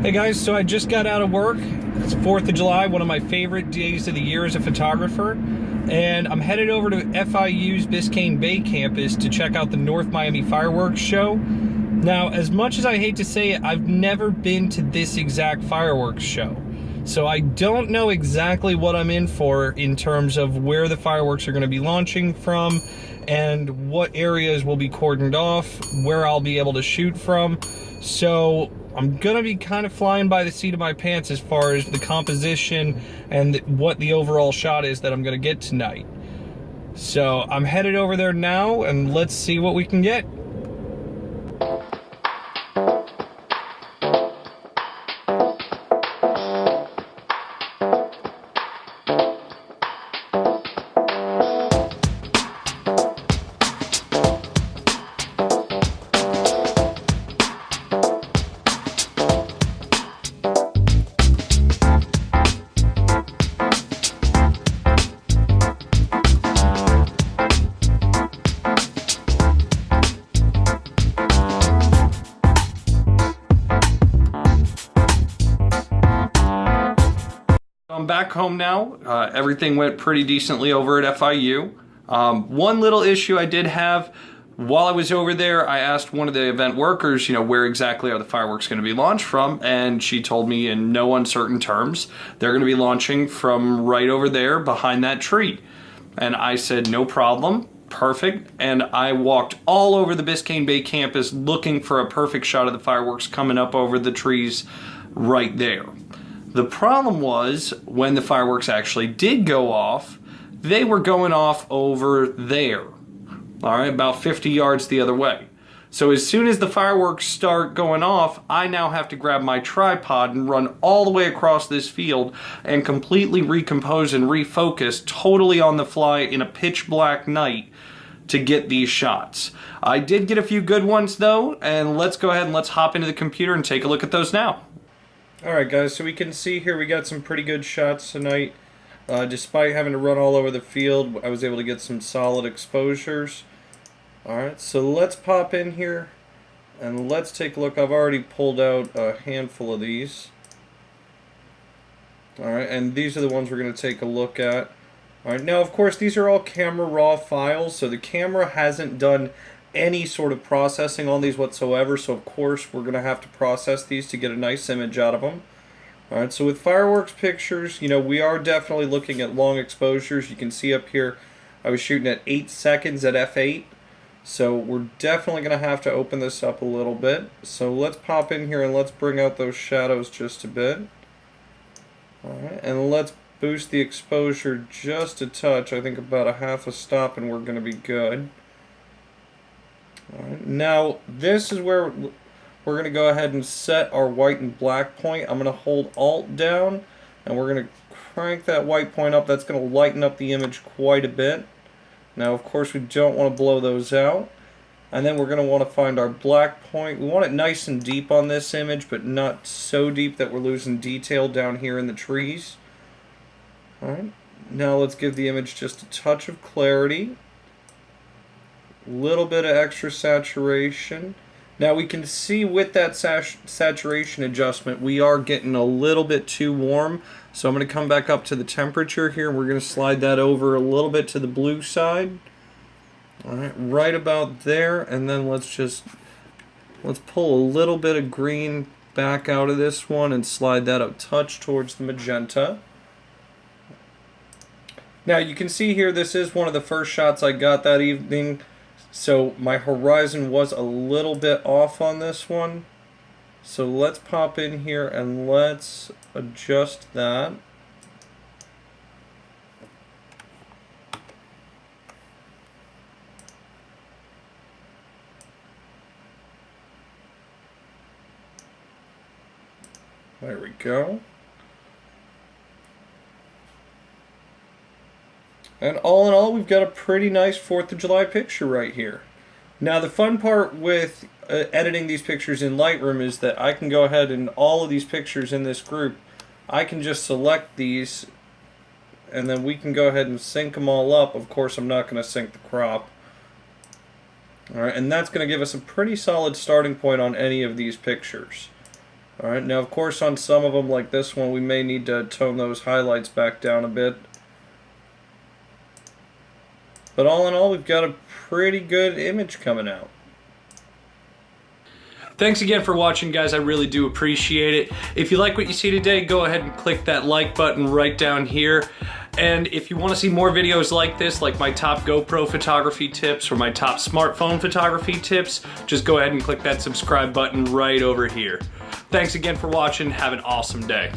Hey guys, so I just got out of work. It's 4th of July, one of my favorite days of the year as a photographer. And I'm headed over to FIU's Biscayne Bay campus to check out the North Miami Fireworks Show. Now, as much as I hate to say it, I've never been to this exact fireworks show. So I don't know exactly what I'm in for in terms of where the fireworks are going to be launching from and what areas will be cordoned off, where I'll be able to shoot from. So I'm gonna be kind of flying by the seat of my pants as far as the composition and what the overall shot is that I'm gonna get tonight. So I'm headed over there now and let's see what we can get. I'm back home now. Everything went pretty decently over at FIU. One little issue I did have while I was over there, I asked one of the event workers, where exactly are the fireworks going to be launched from? And she told me in no uncertain terms, they're going to be launching from right over there behind that tree. And I said, no problem. Perfect. And I walked all over the Biscayne Bay campus looking for a perfect shot of the fireworks coming up over the trees right there. The problem was when the fireworks actually did go off, they were going off over there, all right, about 50 yards the other way. So as soon as the fireworks start going off, I now have to grab my tripod and run all the way across this field and completely recompose and refocus totally on the fly in a pitch black night to get these shots. I did get a few good ones though, and let's go ahead and let's hop into the computer and take a look at those now. Alright guys, so we can see here we got some pretty good shots tonight. Despite having to run all over the field, I was able to get some solid exposures. Alright, so let's pop in here and let's take a look. I've already pulled out a handful of these. Alright, and these are the ones we're going to take a look at. Alright, now of course these are all camera raw files, so the camera hasn't done any sort of processing on these whatsoever, so of course we're going to have to process these to get a nice image out of them. Alright, so with fireworks pictures, we are definitely looking at long exposures. You can see up here I was shooting at 8 seconds at f8, so we're definitely going to have to open this up a little bit. So let's pop in here and let's bring out those shadows just a bit. Alright, and let's boost the exposure just a touch, I think about a half a stop, and we're going to be good. Alright, now this is where we're going to go ahead and set our white and black point. I'm going to hold Alt down and we're going to crank that white point up. That's going to lighten up the image quite a bit. Now of course we don't want to blow those out. And then we're going to want to find our black point. We want it nice and deep on this image, but not so deep that we're losing detail down here in the trees. Alright, now let's give the image just a touch of clarity. Little bit of extra saturation. Now we can see with that saturation adjustment we are getting a little bit too warm, so I'm going to come back up to the temperature here and we're going to slide that over a little bit to the blue side. Alright, right about there, and then let's pull a little bit of green back out of this one and slide that a touch towards the magenta. Now you can see here this is one of the first shots I got that evening. So my horizon was a little bit off on this one. So let's pop in here and let's adjust that. There we go. And all in all, we've got a pretty nice 4th of July picture right here. Now the fun part with editing these pictures in Lightroom is that I can go ahead and all of these pictures in this group, I can just select these and then we can go ahead and sync them all up. Of course I'm not going to sync the crop. Alright, and that's going to give us a pretty solid starting point on any of these pictures. All right, now of course on some of them like this one we may need to tone those highlights back down a bit. But all in all, we've got a pretty good image coming out. Thanks again for watching, guys. I really do appreciate it. If you like what you see today, go ahead and click that like button right down here. And if you want to see more videos like this, like my top GoPro photography tips or my top smartphone photography tips, just go ahead and click that subscribe button right over here. Thanks again for watching. Have an awesome day.